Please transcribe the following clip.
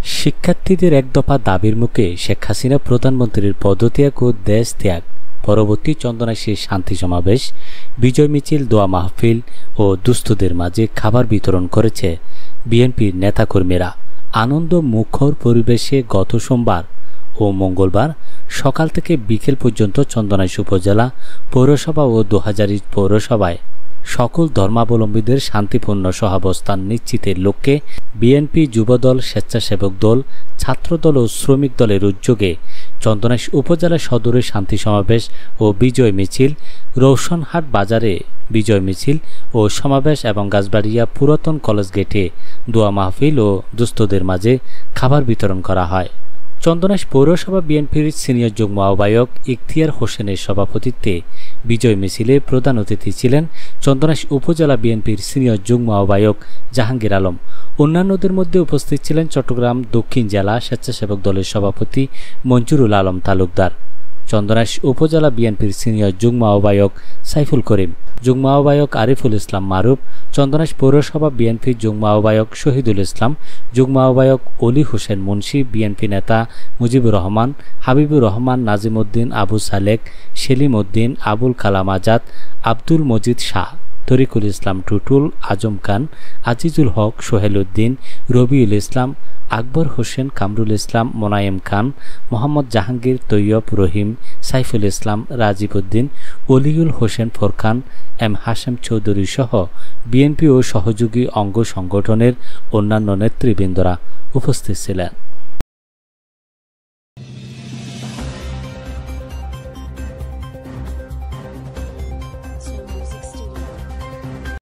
শিক্ষার্থীদের এক দফা দাবির মুখে শেখ হাসিনা প্রধানমন্ত্রীর পদত্যাগ ও দেশ ত্যাগ পরবর্তী চন্দনাইশের শান্তি সমাবেশ, বিজয় মিছিল, দোয়া মাহফিল ও দুস্থদের মাঝে খাবার বিতরণ করেছে বিএনপির নেতাকর্মীরা। আনন্দ মুখর পরিবেশে গত সোমবার ও মঙ্গলবার সকাল থেকে বিকেল পর্যন্ত চন্দনাইশ উপজেলা পৌরসভা ও ২০০০ পৌরসভায় সকল ধর্মাবলম্বীদের শান্তিপূর্ণ সহাবস্থান নিশ্চিতের লক্ষ্যে বিএনপি, যুবদল, স্বেচ্ছাসেবক দল, ছাত্রদল ও শ্রমিক দলের উদ্যোগে চন্দনাইশ উপজেলা সদরে শান্তি সমাবেশ ও বিজয় মিছিল, রৌশনহাট বাজারে বিজয় মিছিল ও সমাবেশ এবং গাছবাড়িয়া পুরাতন কলেজ গেটে দোয়া মাহফিল ও দুস্থদের মাঝে খাবার বিতরণ করা হয়। চন্দনাইশ পৌরসভা বিএনপির সিনিয়র যুগ্ম আহ্বায়ক ইখতিয়ার হোসেনের সভাপতিত্বে বিজয় মিছিলে প্রধান অতিথি ছিলেন চন্দনাইশ উপজেলা বিএনপির সিনিয়র যুগ্ম আহ্বায়ক জাহাঙ্গীর আলম। অন্যান্যদের মধ্যে উপস্থিত ছিলেন চট্টগ্রাম দক্ষিণ জেলা স্বেচ্ছাসেবক দলের সভাপতি মঞ্জুরুল আলম তালুকদার, চন্দনাইশ উপজেলা বিএনপির সিনিয়র যুগ্ম আহ্বায়ক সাইফুল করিম, যুগ্ম আহ্বায়ক আরিফুল ইসলাম মারুফ, চন্দনাইশ পৌরসভা বিএনপির যুগ্ম আহ্বায়ক শহীদুল ইসলাম, যুগ্ম আহ্বায়ক অলি হোসেন মুন্সি, বিএনপি নেতা মুজিবুর রহমান, হাবিবুর রহমান, নাজিম উদ্দিন, আবু সালেক, সেলিম উদ্দিন, আবুল কালাম আজাদ, আব্দুল মজিদ শাহ, তরিকুল ইসলাম টুটুল, আজম খান, আজিজুল হক, সোহেল উদ্দিন, রবিউল ইসলাম, আকবর হোসেন, কামরুল ইসলাম, মোনায়েম খান, মোহাম্মদ জাহাঙ্গীর, তৈয়ব, রহিম, সাইফুল ইসলাম, রাজীব উদ্দিন, অলিউল হোসেন ফোরকান, এম হাশেম চৌধুরী সহ বিএনপি ও সহযোগী অঙ্গ সংগঠনের অন্যান্য নেতৃবৃন্দরা উপস্থিত ছিলেন।